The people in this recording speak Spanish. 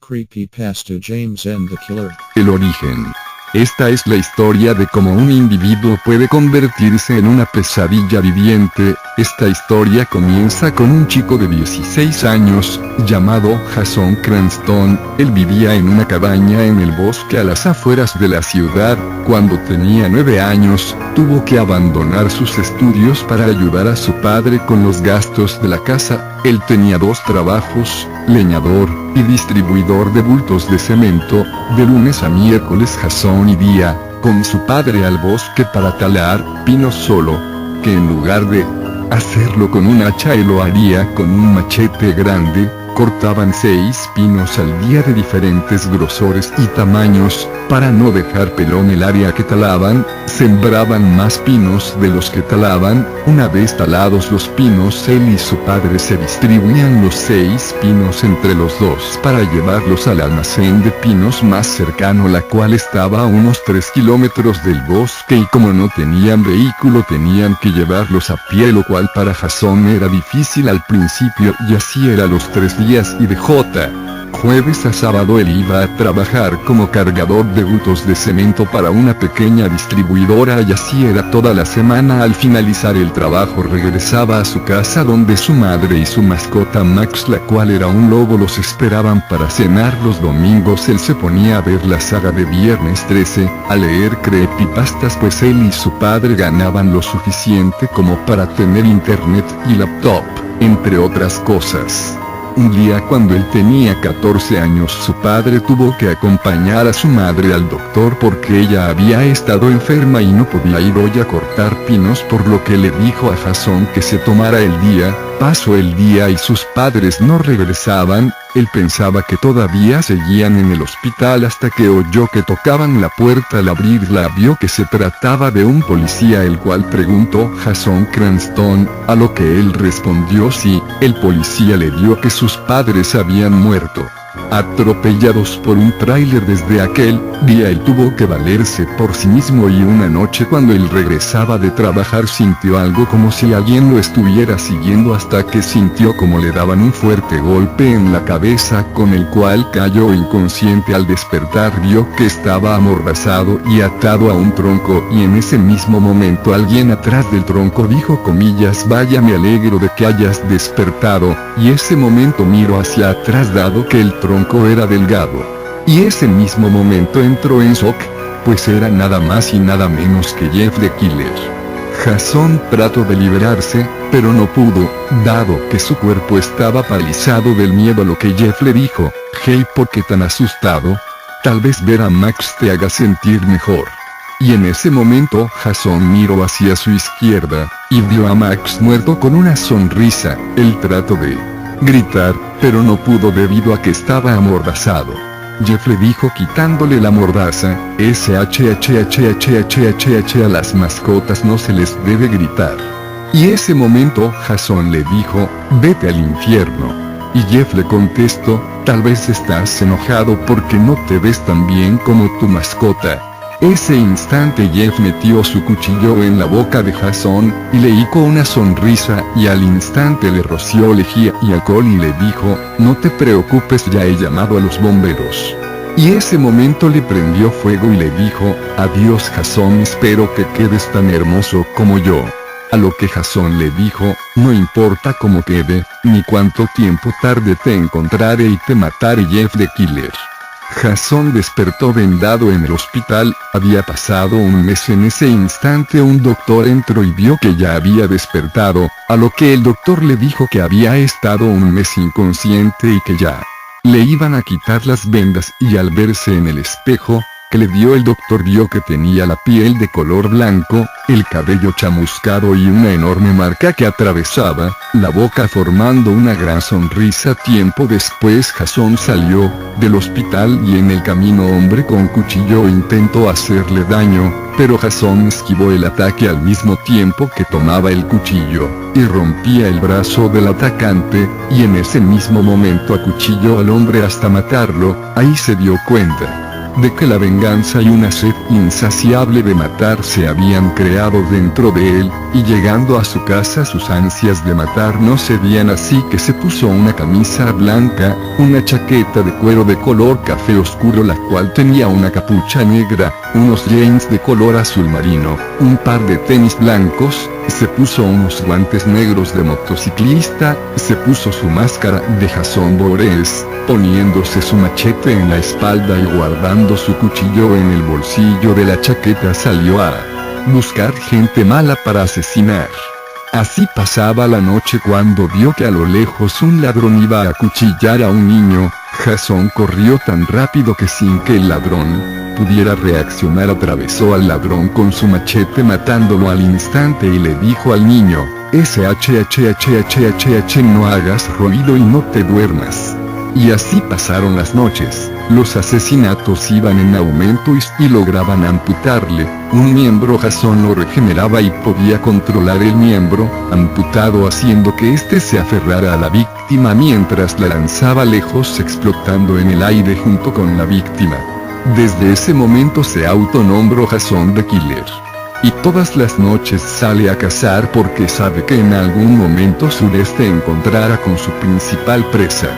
Creepypasta James and the Killer. El origen. Esta es la historia de cómo un individuo puede convertirse en una pesadilla viviente. Esta historia comienza con un chico de 16 años, llamado Jason Cranston. Él vivía en una cabaña en el bosque a las afueras de la ciudad. Cuando tenía 9 años, tuvo que abandonar sus estudios para ayudar a su padre con los gastos de la casa. Él tenía 2 trabajos, leñador y distribuidor de bultos de cemento. De lunes a miércoles Jason iría con su padre al bosque para talar pinos, solo que en lugar de hacerlo con un hacha él lo haría con un machete grande. Cortaban 6 pinos al día de diferentes grosores y tamaños. Para no dejar pelón el área que talaban, sembraban más pinos de los que talaban. Una vez talados los pinos, él y su padre se distribuían los 6 pinos entre los dos para llevarlos al almacén de pinos más cercano, la cual estaba a unos 3 kilómetros del bosque, y como no tenían vehículo tenían que llevarlos a pie, lo cual para Jason era difícil al principio, y así era los 3 días y de jueves a sábado él iba a trabajar como cargador de bultos de cemento para una pequeña distribuidora, y así era toda la semana. Al finalizar el trabajo regresaba a su casa, donde su madre y su mascota Max, la cual era un lobo, los esperaban para cenar. Los domingos él se ponía a ver la saga de Viernes 13, a leer creepypastas, pues él y su padre ganaban lo suficiente como para tener internet y laptop, entre otras cosas. Un día, cuando él tenía 14 años, su padre tuvo que acompañar a su madre al doctor porque ella había estado enferma y no podía ir hoy a cortar pinos, por lo que le dijo a Jason que se tomara el día. Pasó el día y sus padres no regresaban. Él pensaba que todavía seguían en el hospital hasta que oyó que tocaban la puerta. Al abrirla vio que se trataba de un policía, el cual preguntó Jason Cranston, a lo que él respondió sí. El policía le dio que sus padres habían muerto atropellados por un tráiler. Desde aquel día él tuvo que valerse por sí mismo, y una noche cuando él regresaba de trabajar sintió algo como si alguien lo estuviera siguiendo, hasta que sintió como le daban un fuerte golpe en la cabeza, con el cual cayó inconsciente. Al despertar vio que estaba amordazado y atado a un tronco, y en ese mismo momento alguien atrás del tronco dijo comillas: vaya, me alegro de que hayas despertado. Y ese momento miró hacia atrás, dado que el tronco era delgado. Y ese mismo momento entró en shock, pues era nada más y nada menos que Jeff the Killer. Jason trató de liberarse, pero no pudo, dado que su cuerpo estaba paralizado del miedo, a lo que Jeff le dijo: hey, ¿por qué tan asustado? Tal vez ver a Max te haga sentir mejor. Y en ese momento Jason miró hacia su izquierda, y vio a Max muerto con una sonrisa. Él trató de gritar, pero no pudo debido a que estaba amordazado. Jeff le dijo quitándole la mordaza: a las mascotas no se les debe gritar. Y ese momento Jason le dijo: vete al infierno. Y Jeff le contestó: tal vez estás enojado porque no te ves tan bien como tu mascota. Ese instante Jeff metió su cuchillo en la boca de Jason, y le hizo una sonrisa, y al instante le roció lejía y alcohol y le dijo: no te preocupes, ya he llamado a los bomberos. Y ese momento le prendió fuego y le dijo: adiós Jason, espero que quedes tan hermoso como yo. A lo que Jason le dijo: no importa cómo quede, ni cuánto tiempo tarde, te encontraré y te mataré, Jeff the Killer. Jason despertó vendado en el hospital. Había pasado un mes. En ese instante un doctor entró y vio que ya había despertado, a lo que el doctor le dijo que había estado un mes inconsciente y que ya le iban a quitar las vendas. Y al verse en el espejo que le dio el doctor, vio que tenía la piel de color blanco, el cabello chamuscado y una enorme marca que atravesaba la boca, formando una gran sonrisa. Tiempo después Jason salió del hospital y en el camino hombre con cuchillo intentó hacerle daño, pero Jason esquivó el ataque al mismo tiempo que tomaba el cuchillo y rompía el brazo del atacante, y en ese mismo momento acuchilló al hombre hasta matarlo. Ahí se dio cuenta de que la venganza y una sed insaciable de matar se habían creado dentro de él, y llegando a su casa sus ansias de matar no cedían, así que se puso una camisa blanca, una chaqueta de cuero de color café oscuro la cual tenía una capucha negra, unos jeans de color azul marino, un par de tenis blancos, se puso unos guantes negros de motociclista, se puso su máscara de Jason Voorhees, poniéndose su machete en la espalda y guardando su cuchillo en el bolsillo de la chaqueta salió a buscar gente mala para asesinar. Así pasaba la noche cuando vio que a lo lejos un ladrón iba a acuchillar a un niño. Jason corrió tan rápido que sin que el ladrón pudiera reaccionar atravesó al ladrón con su machete matándolo al instante y le dijo al niño, SHHHHH no hagas ruido y no te duermas. Y así pasaron las noches, los asesinatos iban en aumento y lograban amputarle un miembro. Jason lo regeneraba y podía controlar el miembro amputado haciendo que éste se aferrara a la víctima mientras la lanzaba lejos explotando en el aire junto con la víctima. Desde ese momento se autonombró Jason the Killer. Y todas las noches sale a cazar porque sabe que en algún momento Sureste encontrará con su principal presa.